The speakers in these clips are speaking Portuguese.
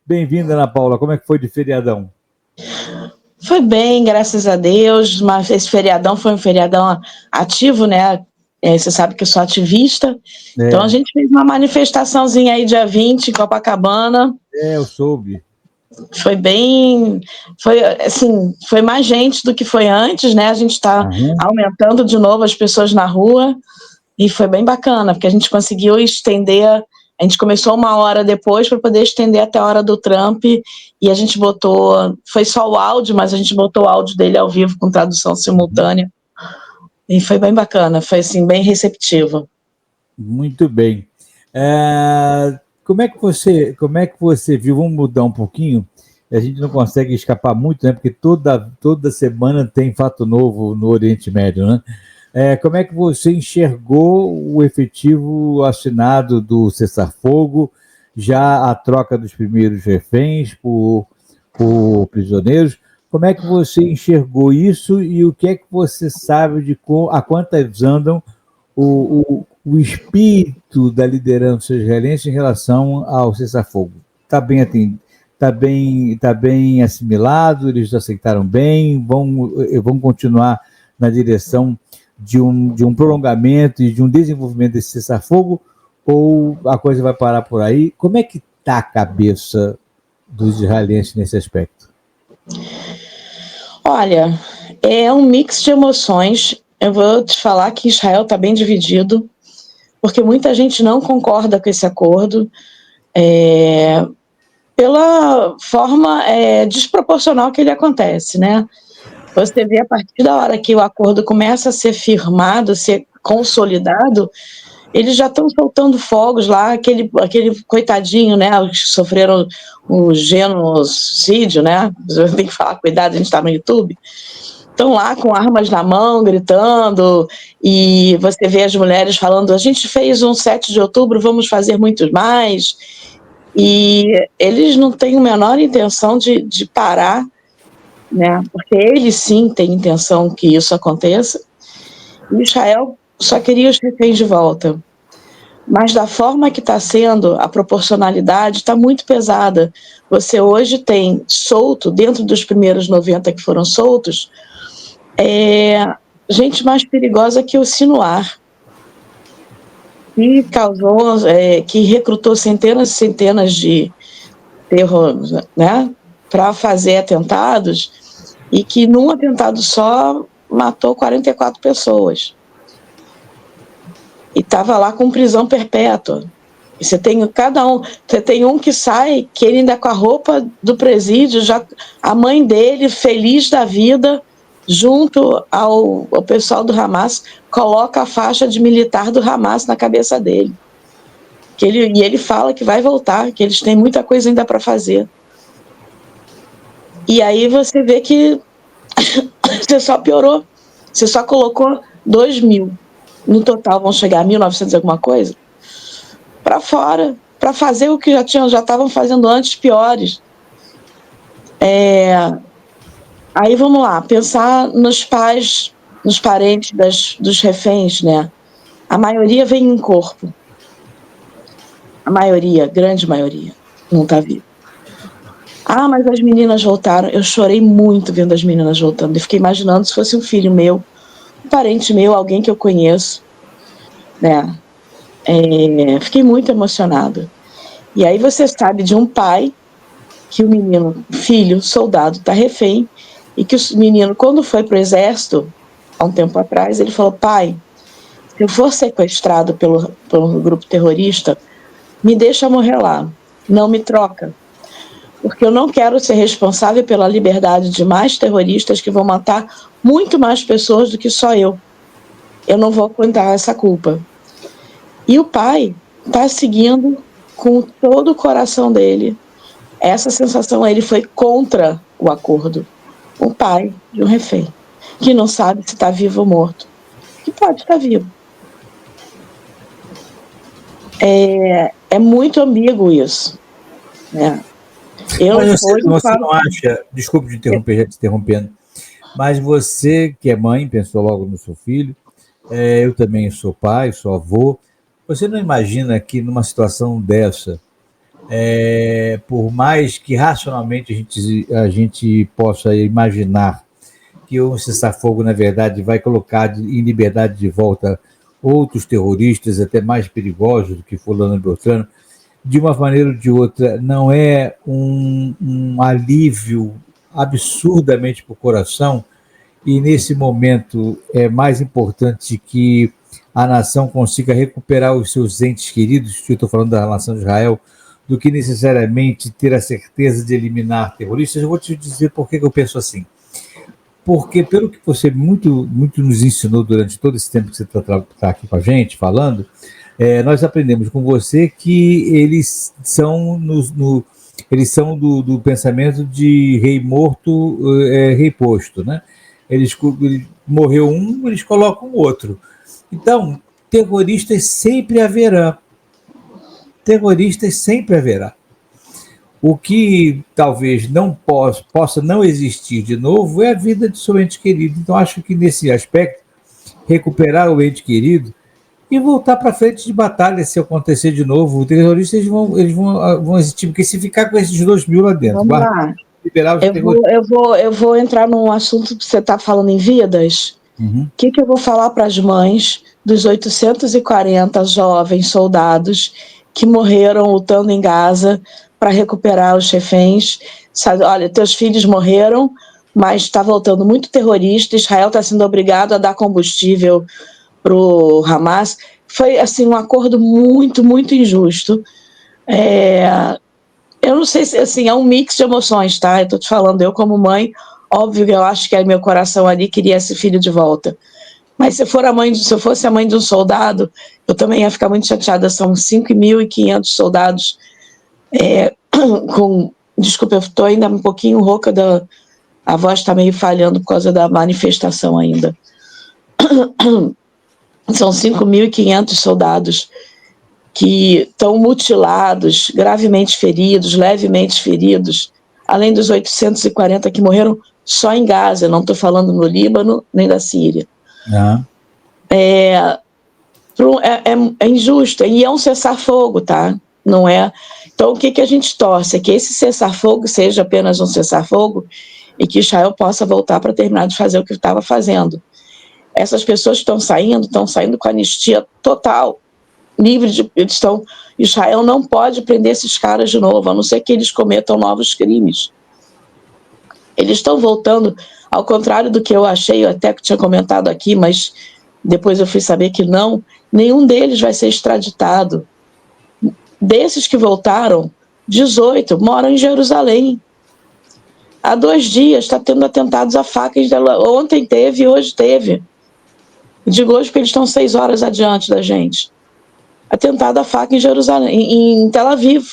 Bem-vinda, Ana Paula. Como é que foi de feriadão? Foi bem, graças a Deus, mas esse feriadão foi um feriadão ativo, né? Você sabe que eu sou ativista, então a gente fez uma manifestaçãozinha aí dia 20 em Copacabana. Eu soube. Foi bem, foi assim, foi mais gente do que foi antes, né? A gente está aumentando de novo as pessoas na rua e foi bem bacana, porque a gente conseguiu estender, a gente começou 1 hora depois para poder estender até a hora do Trump e a gente botou, foi só o áudio, mas a gente botou o áudio dele ao vivo com tradução simultânea e foi bem bacana, foi assim, bem receptivo. Muito bem. Como é que você viu? Vamos mudar um pouquinho. A gente não consegue escapar muito, né? Porque toda semana tem fato novo no Oriente Médio, né? Como é que você enxergou o efetivo assinado do cessar-fogo, já a troca dos primeiros reféns por prisioneiros? Como é que você enxergou isso e o que é que você sabe de a quantas andam o espírito da liderança israelense em relação ao cessar-fogo? Está bem atendido? Tá bem assimilado? Eles aceitaram bem? Vão continuar na direção de um prolongamento e de um desenvolvimento desse cessar-fogo? Ou a coisa vai parar por aí? Como é que está a cabeça dos israelenses nesse aspecto? Olha, é um mix de emoções. Eu vou te falar que Israel está bem dividido, porque muita gente não concorda com esse acordo, pela forma desproporcional que ele acontece, né? Você vê a partir da hora que o acordo começa a ser firmado, a ser consolidado, eles já estão soltando fogos lá, aquele coitadinho, né, os que sofreram o genocídio, né, tem que falar, cuidado, a gente está no YouTube, estão lá com armas na mão, gritando, e você vê as mulheres falando, a gente fez um 7 de outubro, vamos fazer muitos mais, e eles não têm a menor intenção de parar, né, porque eles sim têm intenção que isso aconteça, e Israel só queria os reféns de volta. Mas da forma que está sendo, a proporcionalidade está muito pesada. Você hoje tem solto, dentro dos primeiros 90 que foram soltos, gente mais perigosa que o Sinuar, que causou, que recrutou centenas e centenas de terror, né, para fazer atentados, e que num atentado só matou 44 pessoas. E estava lá com prisão perpétua. E você tem um que sai, que ele ainda com a roupa do presídio, já a mãe dele, feliz da vida, junto ao pessoal do Hamas, coloca a faixa de militar do Hamas na cabeça dele. E ele fala que vai voltar, que eles têm muita coisa ainda para fazer. E aí você vê que você só piorou, você só colocou 2.000. No total vão chegar a 1.900 alguma coisa, para fora, para fazer o que já estavam fazendo antes, piores. Aí vamos lá, pensar nos pais, nos parentes dos reféns, né? A maioria vem em corpo. A maioria, grande maioria, não está viva. Mas as meninas voltaram. Eu chorei muito vendo as meninas voltando. Eu fiquei imaginando se fosse um filho meu, um parente meu, alguém que eu conheço, né? Fiquei muito emocionada. E aí você sabe de um pai que o menino, filho, soldado, está refém, e que o menino, quando foi para o exército, há um tempo atrás, ele falou, pai, se eu for sequestrado pelo grupo terrorista, me deixa morrer lá, não me troca, porque eu não quero ser responsável pela liberdade de mais terroristas que vão matar muito mais pessoas do que só eu. Eu não vou aguentar essa culpa. E o pai está seguindo com todo o coração dele essa sensação. Ele foi contra o acordo. O pai de um refém, que não sabe se está vivo ou morto, que pode estar vivo. É muito ambíguo isso, né? Mas você não acha, desculpe te interromper, já te interrompendo, mas você que é mãe, pensou logo no seu filho, eu também sou pai, sou avô, você não imagina que numa situação dessa, Por mais que racionalmente a gente possa imaginar que um cessar-fogo, na verdade, vai colocar em liberdade de volta outros terroristas, até mais perigosos do que fulano e beltrano, de uma maneira ou de outra, não é um alívio absurdamente para o coração, e nesse momento é mais importante que a nação consiga recuperar os seus entes queridos, eu estou falando da nação de Israel, do que necessariamente ter a certeza de eliminar terroristas. Eu vou te dizer por que eu penso assim. Porque, pelo que você muito nos ensinou durante todo esse tempo que você está aqui com a gente, falando, nós aprendemos com você que eles são, eles são do pensamento de rei morto, rei posto, né? Morreu um, eles colocam outro. Então, terroristas sempre haverá. Terroristas sempre haverá. O que talvez não possa não existir de novo é a vida do seu ente querido. Então, acho que nesse aspecto, recuperar o ente querido e voltar para frente de batalha se acontecer de novo. Os terroristas vão existir, porque se ficar com esses 2 mil lá dentro, Vamos lá. liberar os eu vou entrar num assunto que você está falando em vidas. O que eu vou falar para as mães dos 840 jovens soldados que morreram lutando em Gaza para recuperar os reféns? Sabe, olha, teus filhos morreram, mas está voltando muito terrorista, Israel está sendo obrigado a dar combustível para o Hamas. Foi assim, um acordo muito, muito injusto. Eu não sei se assim, é um mix de emoções, tá? Eu estou te falando, eu como mãe, óbvio que eu acho que meu coração ali queria esse filho de volta. Mas se eu fosse a mãe de um soldado, eu também ia ficar muito chateada. São 5.500 soldados Desculpa, eu estou ainda um pouquinho rouca, a voz está meio falhando por causa da manifestação ainda. São 5.500 soldados que estão mutilados, gravemente feridos, levemente feridos, além dos 840 que morreram só em Gaza, não estou falando no Líbano nem da Síria. É injusto, e é um cessar-fogo, tá? Não é? Então, o que a gente torce? É que esse cessar-fogo seja apenas um cessar-fogo e que Israel possa voltar para terminar de fazer o que estava fazendo. Essas pessoas que estão saindo com anistia total, livre de... Israel não pode prender esses caras de novo, a não ser que eles cometam novos crimes. Eles estão voltando, ao contrário do que eu achei, eu até que tinha comentado aqui, mas depois eu fui saber que não, nenhum deles vai ser extraditado. Desses que voltaram, 18 moram em Jerusalém. Há 2 dias está tendo atentados a facas dela. Ontem teve e hoje teve. Digo hoje porque eles estão 6 horas adiante da gente. Atentado a faca em Jerusalém, em Tel Aviv.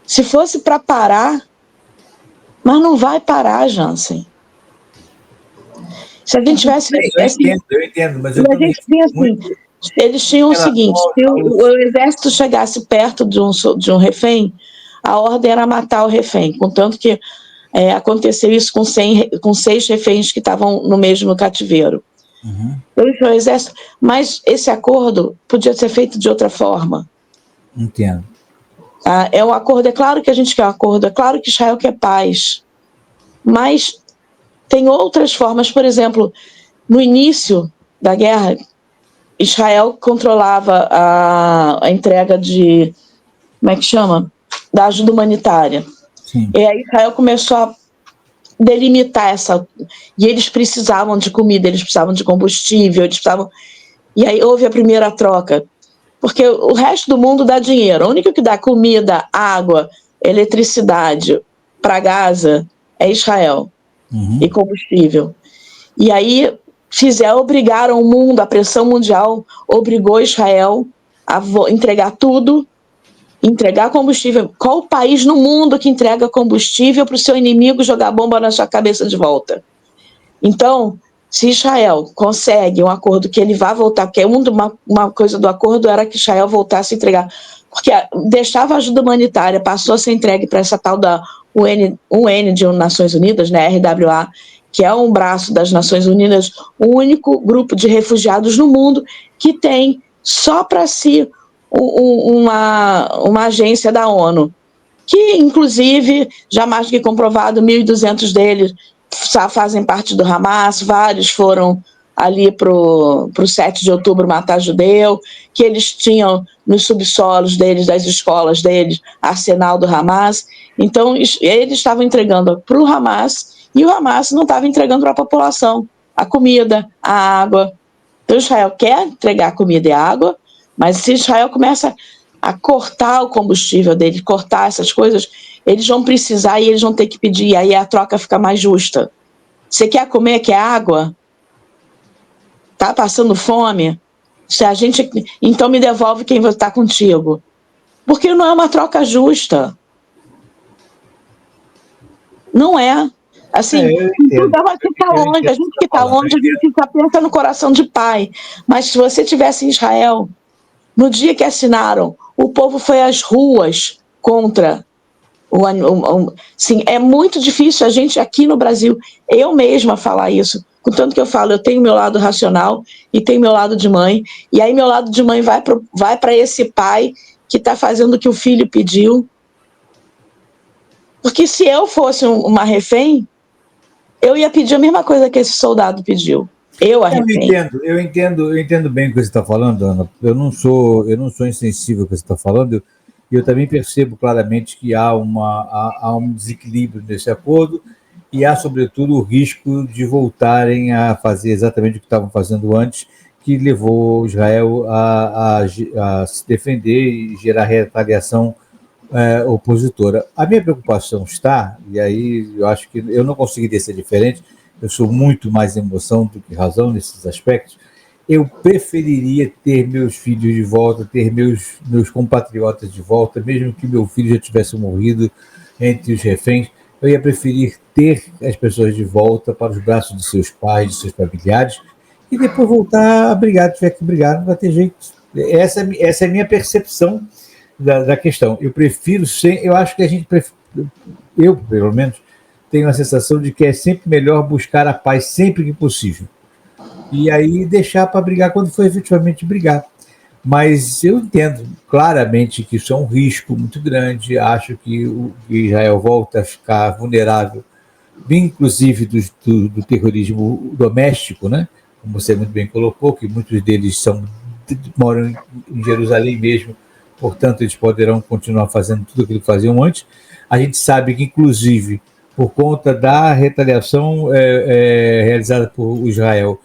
Se fosse para parar, mas não vai parar, Jansen. Se a gente tivesse... Eu entendo, mas eu também... Eles tinham o seguinte, se o exército chegasse perto de um refém, a ordem era matar o refém, contanto que aconteceu isso com 6 reféns que estavam no mesmo cativeiro. Então, o exército, mas esse acordo podia ser feito de outra forma. Entendo. É um acordo, é claro que a gente quer um acordo, é claro que Israel quer paz, mas tem outras formas. Por exemplo, no início da guerra, Israel controlava a entrega de, como é que chama? Da ajuda humanitária. Sim. E aí Israel começou a delimitar essa... E eles precisavam de comida, eles precisavam de combustível, E aí houve a primeira troca. Porque o resto do mundo dá dinheiro. O único que dá comida, água, eletricidade para Gaza é Israel. E combustível. E aí obrigaram o mundo, a pressão mundial obrigou Israel a entregar tudo, entregar combustível. Qual o país no mundo que entrega combustível para o seu inimigo jogar bomba na sua cabeça de volta? Então, se Israel consegue um acordo que ele vá voltar, porque uma coisa do acordo era que Israel voltasse a entregar, porque deixava ajuda humanitária, passou a ser entregue para essa tal da UN de Nações Unidas, né, RWA, que é um braço das Nações Unidas, o único grupo de refugiados no mundo que tem só para si uma agência da ONU, que, inclusive, já mais do que comprovado, 1.200 deles fazem parte do Hamas, vários foram ali para o 7 de outubro matar judeu, que eles tinham nos subsolos deles, das escolas deles, arsenal do Hamas. Então, eles estavam entregando para o Hamas e o Hamas não estava entregando para a população a comida, a água. Então, Israel quer entregar a comida e a água, mas se Israel começa a cortar o combustível dele, cortar essas coisas, eles vão precisar e eles vão ter que pedir, e aí a troca fica mais justa. Você quer comer, quer água? Tá passando fome? Se a gente, então me devolve quem está contigo. Porque não é uma troca justa. Não é. Assim, então a gente está longe, a gente que está longe, a gente só pensa no coração de pai. Mas se você estivesse em Israel, no dia que assinaram, o povo foi às ruas contra sim, é muito difícil a gente aqui no Brasil, eu mesma falar isso, contanto que eu falo, eu tenho meu lado racional e tenho meu lado de mãe, e aí meu lado de mãe vai para esse pai que está fazendo o que o filho pediu. Porque se eu fosse uma refém, eu ia pedir a mesma coisa que esse soldado pediu. Eu entendo bem o que você está falando, Ana. Eu não sou insensível ao que você está falando. E eu também percebo claramente que há um desequilíbrio nesse acordo e há, sobretudo, o risco de voltarem a fazer exatamente o que estavam fazendo antes, que levou Israel a se defender e gerar retaliação opositora. A minha preocupação está, e aí eu acho que eu não conseguiria ser diferente, eu sou muito mais emoção do que razão nesses aspectos. Eu preferiria ter meus filhos de volta, ter meus compatriotas de volta, mesmo que meu filho já tivesse morrido entre os reféns, eu ia preferir ter as pessoas de volta para os braços de seus pais, de seus familiares, e depois voltar a brigar, tiver que brigar, não vai ter jeito. Essa é a minha percepção da questão. Eu prefiro, eu acho que a gente, eu pelo menos, tenho a sensação de que é sempre melhor buscar a paz sempre que possível. E aí deixar para brigar quando for efetivamente brigar. Mas eu entendo claramente que isso é um risco muito grande. Acho que o Israel volta a ficar vulnerável, inclusive do terrorismo doméstico, né? Como você muito bem colocou, que muitos deles moram em Jerusalém mesmo, portanto eles poderão continuar fazendo tudo aquilo que faziam antes. A gente sabe que, inclusive, por conta da retaliação realizada por Israel,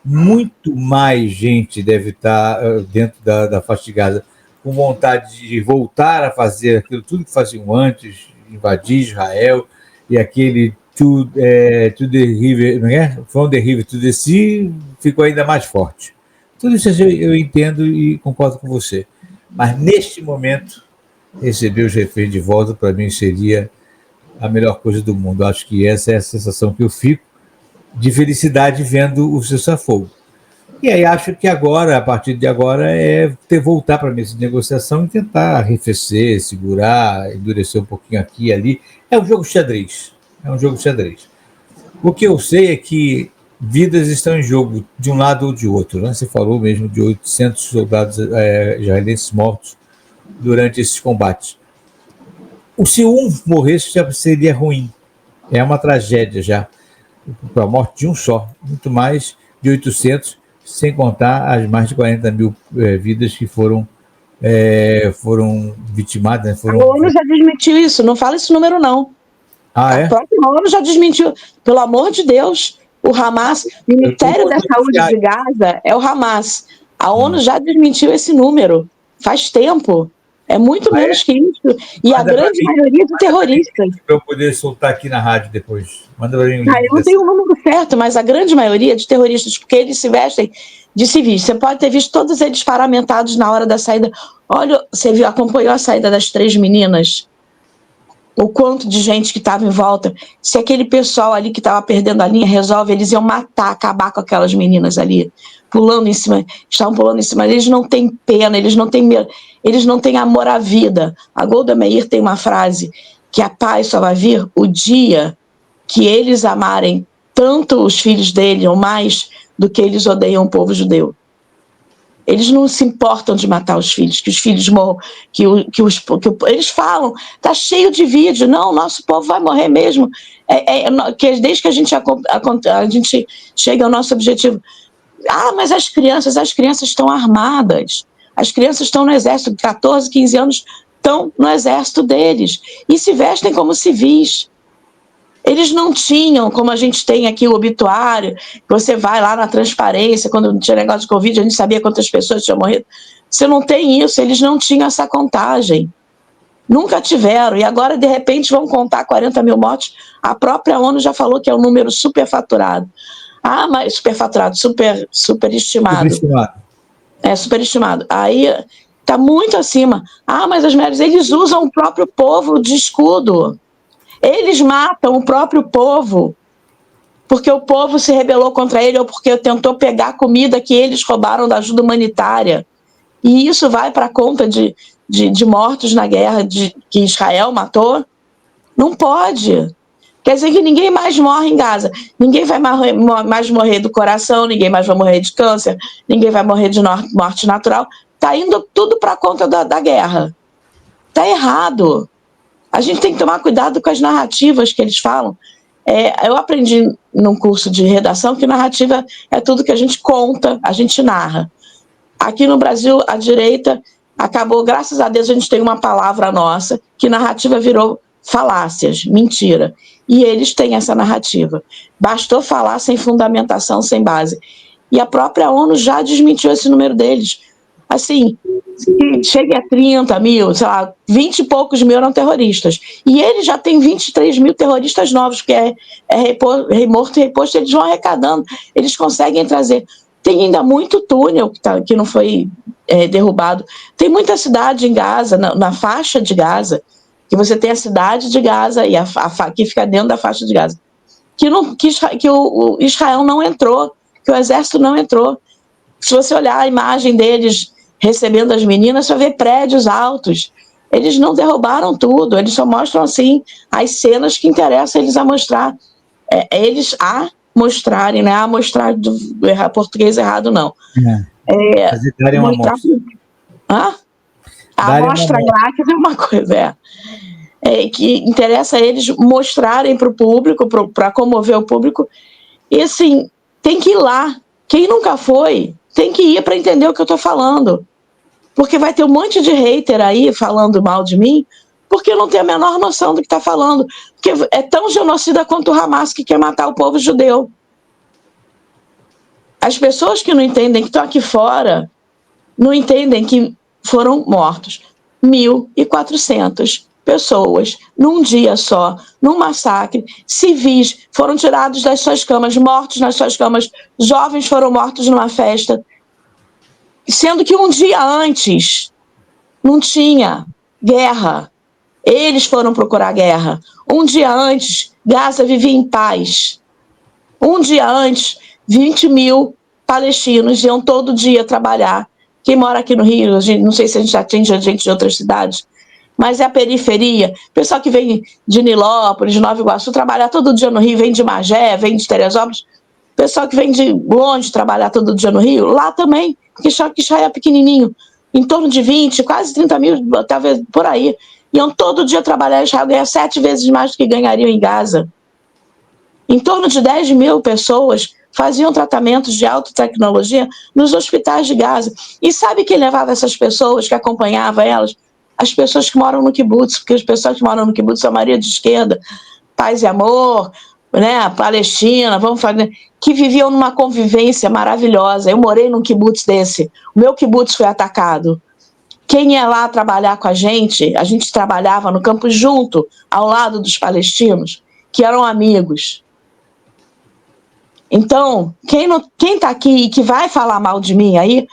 muito mais gente deve estar dentro da faixa de Gaza com vontade de voltar a fazer aquilo tudo que faziam antes, invadir Israel, e aquele to the river, não é? From the river to the sea ficou ainda mais forte. Tudo isso eu entendo e concordo com você. Mas neste momento, receber os reféns de volta para mim seria a melhor coisa do mundo. Acho que essa é a sensação que eu fico de felicidade vendo o cessar-fogo. E aí acho que agora, a partir de agora, voltar para a mesa de negociação e tentar arrefecer, segurar, endurecer um pouquinho aqui e ali. É um jogo xadrez. O que eu sei é que vidas estão em jogo de um lado ou de outro. Né? Você falou mesmo de 800 soldados israelenses mortos durante esses combates. Se um morresse já seria ruim. É uma tragédia já. A morte de um só. Muito mais de 800, sem contar as mais de 40 mil vidas que foram vitimadas. Né? A ONU já desmentiu isso. Não fala esse número, não. A própria ONU já desmentiu. Pelo amor de Deus, o Hamas, o Ministério da Saúde de Gaza é o Hamas. A ONU já desmentiu esse número. Faz tempo. É muito menos que isso. E a grande maioria de terroristas. Para eu poder soltar aqui na rádio depois. Manda para mim o link. Eu não tenho o número certo, mas a grande maioria de terroristas, porque eles se vestem de civis. Você pode ter visto todos eles paramentados na hora da saída. Olha, você acompanhou a saída das 3 meninas? O quanto de gente que estava em volta. Se aquele pessoal ali que estava perdendo a linha resolve, eles iam matar, acabar com aquelas meninas ali, pulando em cima, estavam pulando em cima. Eles não têm pena, eles não têm amor à vida. A Golda Meir tem uma frase, que a paz só vai vir o dia que eles amarem tanto os filhos dele, ou mais, do que eles odeiam o povo judeu. Eles não se importam de matar os filhos, que os filhos morram, eles falam, tá cheio de vídeo, não, nosso povo vai morrer mesmo, desde que a gente chega ao nosso objetivo. Mas as crianças estão armadas, as crianças estão no exército, 14, 15 anos estão no exército deles, e se vestem como civis. Eles não tinham, como a gente tem aqui o obituário, você vai lá na transparência, quando tinha negócio de Covid, a gente sabia quantas pessoas tinham morrido. Você não tem isso, eles não tinham essa contagem. Nunca tiveram, e agora, de repente, vão contar 40 mil mortes. A própria ONU já falou que é um número superfaturado. Mas superfaturado, superestimado. Superestimado. Aí está muito acima. Mas as mulheres, eles usam o próprio povo de escudo. Eles matam o próprio povo, porque o povo se rebelou contra ele ou porque tentou pegar a comida que eles roubaram da ajuda humanitária. E isso vai para a conta de mortos na guerra que Israel matou? Não pode. Quer dizer que ninguém mais morre em Gaza. Ninguém vai mais morrer do coração, ninguém mais vai morrer de câncer, ninguém vai morrer de morte natural. Está indo tudo para a conta da guerra. Está errado. A gente tem que tomar cuidado com as narrativas que eles falam. Eu aprendi num curso de redação que narrativa é tudo que a gente conta, a gente narra. Aqui no Brasil, a direita acabou, graças a Deus, a gente tem uma palavra nossa, que narrativa virou falácias, mentira. E eles têm essa narrativa. Bastou falar sem fundamentação, sem base. E a própria ONU já desmentiu esse número deles. Assim, chega a 30 mil, sei lá, 20 e poucos mil eram terroristas. E eles já têm 23 mil terroristas novos, que é morto e reposto, eles vão arrecadando, eles conseguem trazer. Tem ainda muito túnel que não foi derrubado. Tem muita cidade em Gaza, na faixa de Gaza, que você tem a cidade de Gaza e que fica dentro da faixa de Gaza, que o Israel não entrou, que o exército não entrou. Se você olhar a imagem deles recebendo as meninas, você vê prédios altos. Eles não derrubaram tudo, eles só mostram, assim, as cenas que interessam eles a mostrar. Eles a mostrarem, não é a mostrar do português errado, não. Darem uma amostra. A amostra gráfica é uma coisa, que interessa a eles mostrarem para o público, para comover o público. E, assim, tem que ir lá. Quem nunca foi, tem que ir para entender o que eu estou falando. Porque vai ter um monte de hater aí falando mal de mim, porque não tem a menor noção do que está falando. Porque é tão genocida quanto o Hamas, que quer matar o povo judeu. As pessoas que não entendem, que estão aqui fora, não entendem que foram mortos 1.400 pessoas num dia só, num massacre. Civis foram tirados das suas camas, mortos nas suas camas, jovens foram mortos numa festa, sendo que um dia antes não tinha guerra. Eles foram procurar guerra. Um dia antes, Gaza vivia em paz. Um dia antes, 20 mil palestinos iam todo dia trabalhar. Quem mora aqui no Rio, não sei se a gente atinge gente de outras cidades, mas é a periferia. Pessoal que vem de Nilópolis, de Nova Iguaçu, trabalhar todo dia no Rio, vem de Magé, vem de Teresópolis. Pessoal que vem de longe trabalhar todo dia no Rio, lá também, porque Israel é pequenininho, em torno de 20, quase 30 mil, talvez por aí. Iam todo dia trabalhar em Israel, ganhar 7 vezes mais do que ganhariam em Gaza. Em torno de 10 mil pessoas faziam tratamentos de alta tecnologia nos hospitais de Gaza. E sabe quem levava essas pessoas, que acompanhava elas? As pessoas que moram no kibbutz, porque as pessoas que moram no kibbutz são a maioria de esquerda, paz e amor, né, Palestina, vamos fazer, que viviam numa convivência maravilhosa. Eu morei num kibbutz desse, o meu kibbutz foi atacado. Quem ia lá trabalhar com a gente trabalhava no campo junto, ao lado dos palestinos, que eram amigos. Então, quem está aqui e que vai falar mal de mim aí,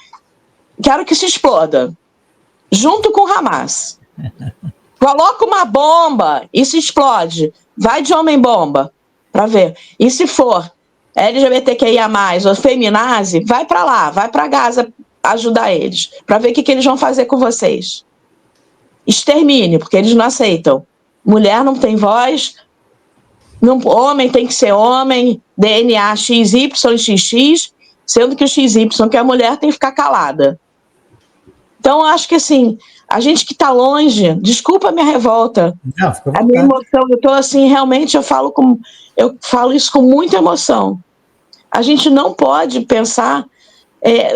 quero que se exploda, junto com o Hamas. Coloca uma bomba e se explode. Vai de homem-bomba, para ver. E se for LGBTQIA+, ou feminazi, vai para lá, vai para Gaza ajudar eles, para ver o que eles vão fazer com vocês. Extermine, porque eles não aceitam. Mulher não tem voz, homem tem que ser homem, DNA XYXX, sendo que o XY, que é a mulher, tem que ficar calada. Então, eu acho que assim, a gente que está longe, desculpa a minha revolta, Não, fica à a minha vontade. emoção, eu estou assim, realmente, eu falo isso com muita emoção. A gente não pode pensar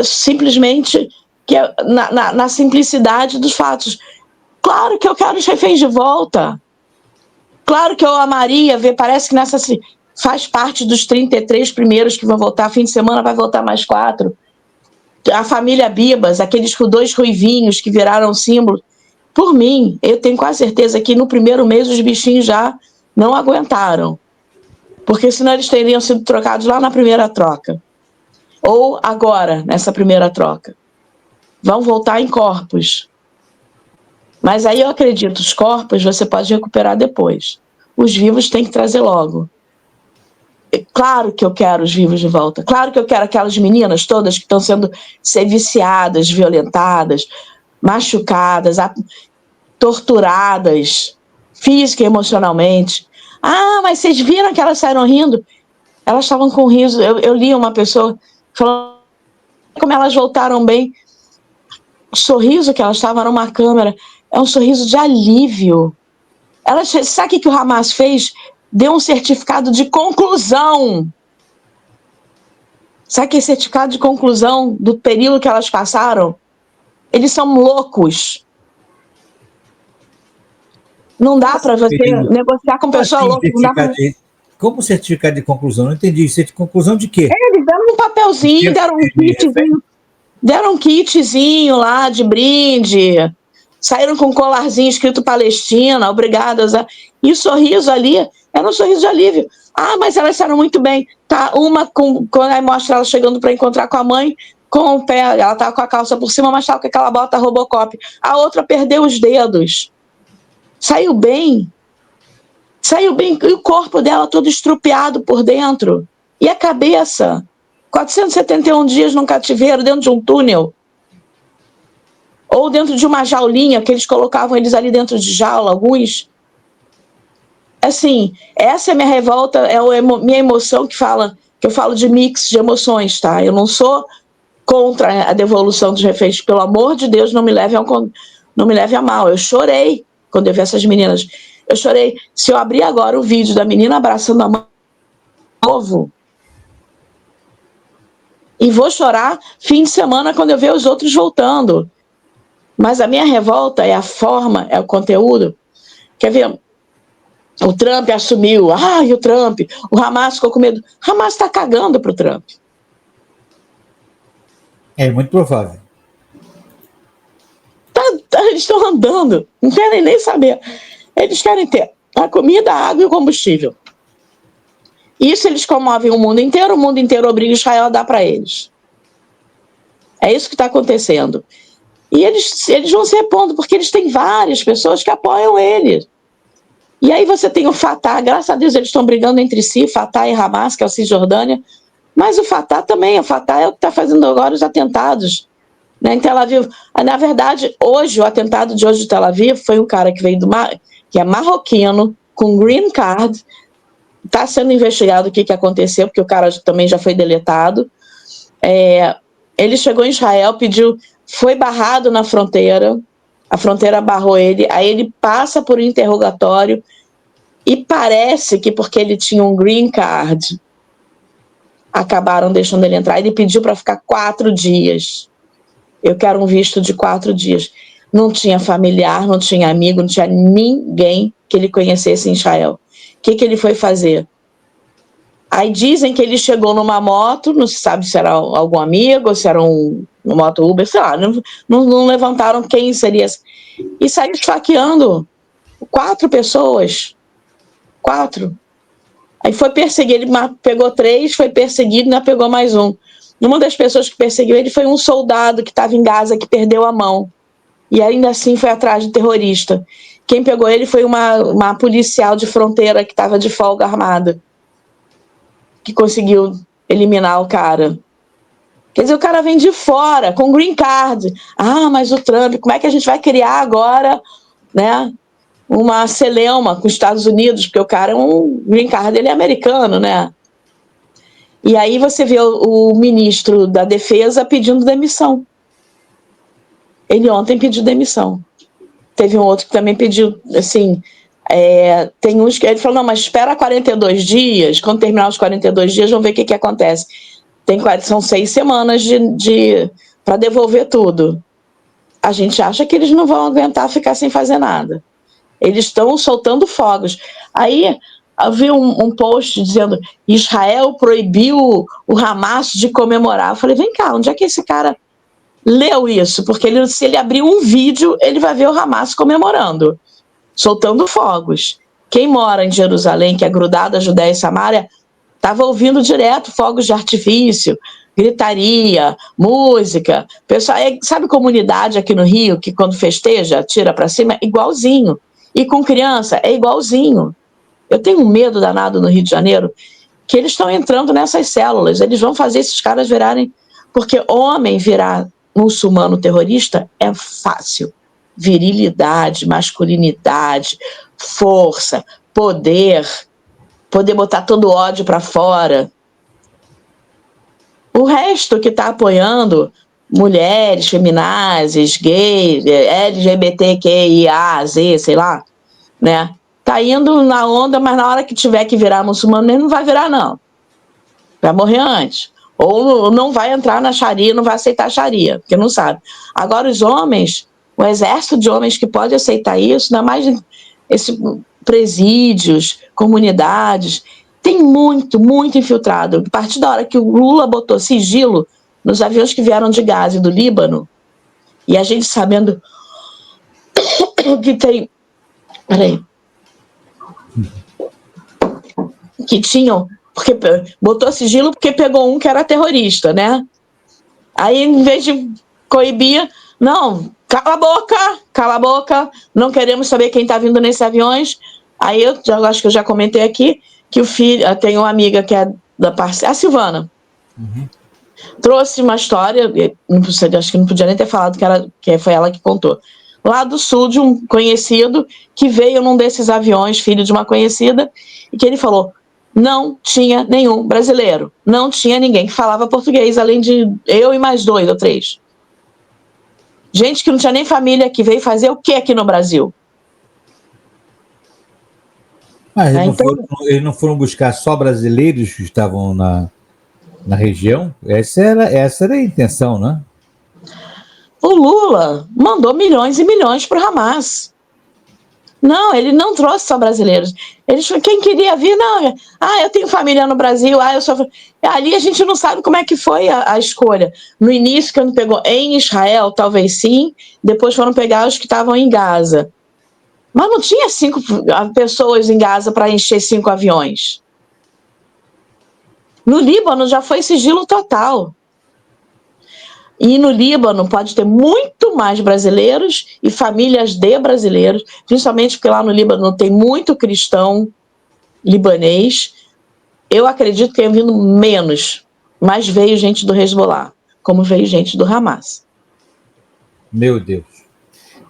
simplesmente que na simplicidade dos fatos. Claro que eu quero os reféns de volta. Claro que eu amaria ver, parece que faz parte dos 33 primeiros que vão voltar, fim de semana vai voltar mais 4. A família Bibas, aqueles 2 ruivinhos que viraram símbolo. Por mim, eu tenho quase certeza que no primeiro mês os bichinhos já não aguentaram. Porque senão eles teriam sido trocados lá na primeira troca. Ou agora, nessa primeira troca. Vão voltar em corpos. Mas aí eu acredito, os corpos você pode recuperar depois. Os vivos tem que trazer logo. Claro que eu quero os vivos de volta. Claro que eu quero aquelas meninas todas que estão sendo viciadas, violentadas, machucadas, torturadas, física e emocionalmente. Ah, mas vocês viram que elas saíram rindo? Elas estavam com riso. Eu li uma pessoa falando como elas voltaram bem. O sorriso que elas estavam numa câmera é um sorriso de alívio. Sabe o que o Hamas fez? Deu um certificado de conclusão. Sabe que é certificado de conclusão do período que elas passaram? Eles são loucos. Não dá para você negociar com pessoa louca. Como certificado de conclusão? Não entendi. Certificado de conclusão de quê? Eles deram um papelzinho, deram um kitzinho lá de brinde, saíram com um colarzinho escrito Palestina, obrigadas a... E o sorriso ali era um sorriso de alívio. Ah, mas elas saíram muito bem. Tá, quando aí mostra ela chegando para encontrar com a mãe, com o pé, ela estava com a calça por cima, mas estava com aquela bota Robocop. A outra perdeu os dedos. Saiu bem. E o corpo dela todo estrupiado por dentro. E a cabeça? 471 dias num cativeiro, dentro de um túnel. Ou dentro de uma jaulinha, que eles colocavam eles ali dentro de jaula, alguns. Assim, essa é a minha revolta, minha emoção que eu falo de mix de emoções, tá? Eu não sou contra a devolução dos reféns, pelo amor de Deus, não me leve a mal. Eu chorei quando eu vi essas meninas. Eu chorei. Se eu abrir agora o vídeo da menina abraçando a mãe novo, e vou chorar fim de semana quando eu ver os outros voltando. Mas a minha revolta é a forma, é o conteúdo. Quer ver? O Trump assumiu. E o Trump. O Hamas ficou com medo. O Hamas está cagando para o Trump. É muito provável. Eles estão andando. Não querem nem saber. Eles querem ter a comida, a água e o combustível. Isso eles comovem o mundo inteiro obriga Israel a dar para eles. É isso que está acontecendo. E eles vão se repondo, porque eles têm várias pessoas que apoiam eles. E aí você tem o Fatah, graças a Deus eles estão brigando entre si, Fatah e Hamas, que é o Cisjordânia, mas o Fatah também, é o que está fazendo agora os atentados, né, em Tel Aviv. Na verdade, hoje, o atentado de hoje de Tel Aviv foi um cara que veio que é marroquino, com green card, está sendo investigado o que aconteceu, porque o cara também já foi deletado. Ele chegou em Israel, foi barrado na fronteira, a fronteira barrou ele, aí ele passa por um interrogatório e parece que porque ele tinha um green card, acabaram deixando ele entrar. Ele pediu para ficar 4 dias. Eu quero um visto de 4 dias. Não tinha familiar, não tinha amigo, não tinha ninguém que ele conhecesse em Israel. O que ele foi fazer? Aí dizem que ele chegou numa moto, não se sabe se era algum amigo, ou se era uma moto Uber, sei lá, não levantaram quem seria. E saiu esfaqueando 4 pessoas. 4. Aí foi perseguir, ele pegou 3, foi perseguido e ainda pegou mais um. Uma das pessoas que perseguiu ele foi um soldado que estava em Gaza, que perdeu a mão. E ainda assim foi atrás de terrorista. Quem pegou ele foi uma policial de fronteira que estava de folga armada, que conseguiu eliminar o cara. Quer dizer, o cara vem de fora, com green card. Mas o Trump, como é que a gente vai criar agora, né, uma celeuma com os Estados Unidos? Porque o cara green card, ele é americano, né? E aí você vê o ministro da Defesa pedindo demissão. Ele ontem pediu demissão. Teve um outro que também pediu, assim, tem uns que ele falou, não, mas espera 42 dias, quando terminar os 42 dias, vamos ver o que acontece. São 6 semanas para devolver tudo. A gente acha que eles não vão aguentar ficar sem fazer nada. Eles estão soltando fogos. Aí eu vi um post dizendo Israel proibiu o Hamas de comemorar. Eu falei, vem cá, onde é que esse cara leu isso? Porque se ele abrir um vídeo, ele vai ver o Hamas comemorando, soltando fogos. Quem mora em Jerusalém, que é grudado a Judéia e Samária, estava ouvindo direto fogos de artifício, gritaria, música. Pessoal, sabe comunidade aqui no Rio, que quando festeja, tira para cima? Igualzinho. E com criança, é igualzinho. Eu tenho um medo danado no Rio de Janeiro, que eles estão entrando nessas células, eles vão fazer esses caras virarem... Porque homem virar muçulmano terrorista é fácil. Virilidade, masculinidade, força, poder botar todo o ódio para fora. O resto que está apoiando mulheres, feminazes, gays, LGBTQIA, Z, sei lá, né? Tá indo na onda, mas na hora que tiver que virar muçulmano, ele não vai virar, não. Vai morrer antes. Ou não vai entrar na Sharia, não vai aceitar a Sharia, porque não sabe. Agora, os homens, o exército de homens que pode aceitar isso, ainda mais presídios, comunidades, tem muito, muito infiltrado. A partir da hora que o Lula botou sigilo nos aviões que vieram de Gaza e do Líbano, e a gente sabendo que tem... Peraí. Que tinham... Porque botou sigilo porque pegou um que era terrorista, né? Aí, em vez de coibir, não, cala a boca, não queremos saber quem está vindo nesses aviões. Aí eu acho que eu já comentei aqui que o filho, tem uma amiga que é da parceira, a Silvana, trouxe uma história, acho que não podia nem ter falado que foi ela que contou, lá do sul, de um conhecido que veio num desses aviões, filho de uma conhecida, e que ele falou, não tinha nenhum brasileiro, não tinha ninguém que falava português, além de eu e mais 2 ou 3. Gente que não tinha nem família, que veio fazer o que aqui no Brasil? Mas eles não foram buscar só brasileiros que estavam na região? Essa era a intenção, né? O Lula mandou milhões e milhões para o Hamas. Não, ele não trouxe só brasileiros. Quem queria vir, não. Eu tenho família no Brasil, eu sou... Ali a gente não sabe como é que foi a escolha. No início, quando pegou em Israel, talvez sim, depois foram pegar os que estavam em Gaza. Mas não tinha 5 pessoas em Gaza para encher 5 aviões. No Líbano já foi sigilo total. E no Líbano pode ter muito mais brasileiros e famílias de brasileiros, principalmente porque lá no Líbano tem muito cristão libanês. Eu acredito que tenha vindo menos, mas veio gente do Hezbollah, como veio gente do Hamas. Meu Deus.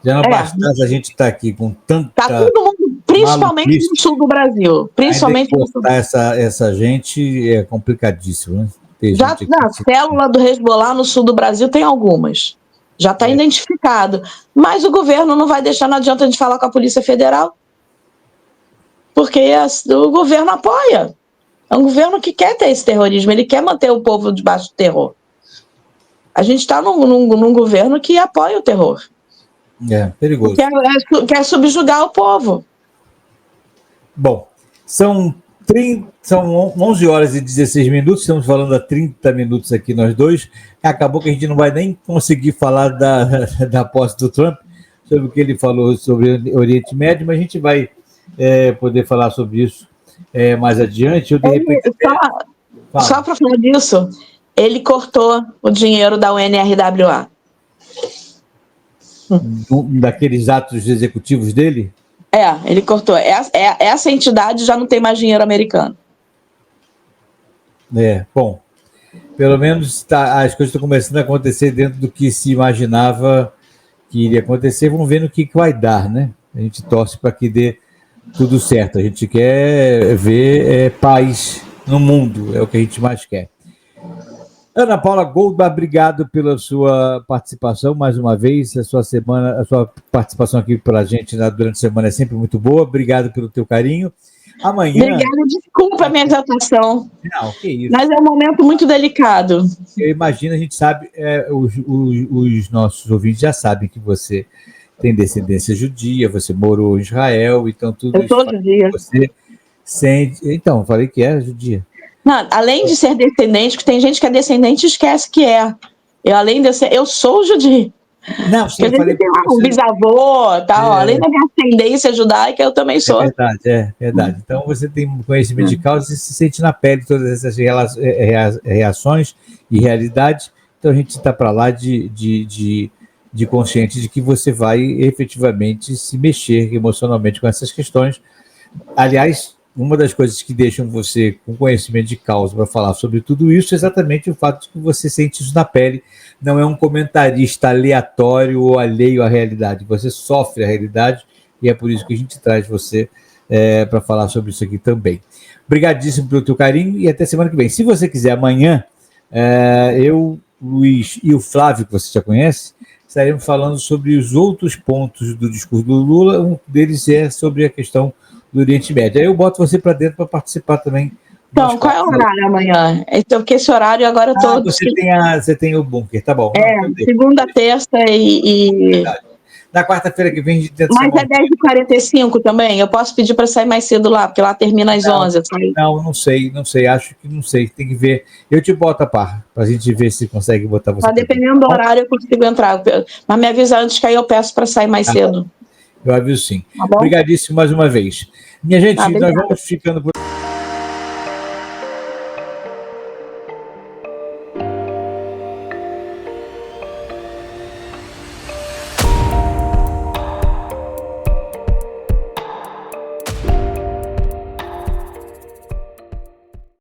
Já não bastasse a gente estar aqui com tanta... Tá todo mundo, principalmente no sul do Brasil. Principalmente no sul. Essa gente é complicadíssimo, né? Já na célula do Hezbollah no sul do Brasil tem algumas. Já está identificado. Mas o governo não vai deixar, não adianta a gente falar com a Polícia Federal. Porque o governo apoia. É um governo que quer ter esse terrorismo, ele quer manter o povo debaixo do terror. A gente está num governo que apoia o terror. É, perigoso. Quer subjugar o povo. Bom, são 11 horas e 16 minutos, estamos falando há 30 minutos aqui nós dois. Acabou que a gente não vai nem conseguir falar da posse do Trump, sobre o que ele falou sobre o Oriente Médio, mas a gente vai poder falar sobre isso mais adiante. Eu, de repente, só para falar disso, ele cortou o dinheiro da UNRWA. Daqueles atos executivos dele? Ele cortou. Essa entidade já não tem mais dinheiro americano. Bom, pelo menos as coisas estão começando a acontecer dentro do que se imaginava que iria acontecer. Vamos ver no que vai dar, né? A gente torce para que dê tudo certo. A gente quer ver paz no mundo, é o que a gente mais quer. Ana Paula Goldberg, obrigado pela sua participação mais uma vez. A sua participação aqui para a gente durante a semana é sempre muito boa. Obrigado pelo teu carinho. Amanhã... Obrigada, desculpa a minha exaltação. Não, que isso. Mas é um momento muito delicado. Eu imagino, a gente sabe, os nossos ouvintes já sabem que você tem descendência judia, você morou em Israel, então tudo eu sou judia. Você sente... Então, falei que era judia. Não, além de ser descendente, que tem gente que é descendente e esquece que é. Eu sou judia. Não, sim, eu falei tem um bisavô, tal. Além da minha ascendência judaica, eu também sou. É verdade. Então você tem conhecimento de causa e se sente na pele todas essas reações e realidades. Então a gente está para lá de consciente de que você vai efetivamente se mexer emocionalmente com essas questões. Aliás, uma das coisas que deixam você com conhecimento de causa para falar sobre tudo isso é exatamente o fato de que você sente isso na pele, não é um comentarista aleatório ou alheio à realidade, você sofre a realidade e é por isso que a gente traz você para falar sobre isso aqui também. Obrigadíssimo pelo teu carinho e até semana que vem. Se você quiser, amanhã, eu, Luiz e o Flávio, que você já conhece, estaremos falando sobre os outros pontos do discurso do Lula, um deles é sobre a questão do Oriente Médio. Aí eu boto você para dentro para participar também. Então, qual é o horário amanhã? Então, porque esse horário agora todo. Você tem o bunker, tá bom. Segunda, terça e... Na quarta-feira que vem a gente tenta... Mas é 10h45 também? Eu posso pedir para sair mais cedo lá, porque lá termina às 11. Não sei, acho que não sei, tem que ver. Eu te boto a par, para a gente ver se consegue botar você. Dependendo do horário eu consigo entrar, mas me avisa antes que aí eu peço para sair mais cedo. Eu aviso sim. Tá, obrigadíssimo mais uma vez. Minha gente, nós vamos ficando por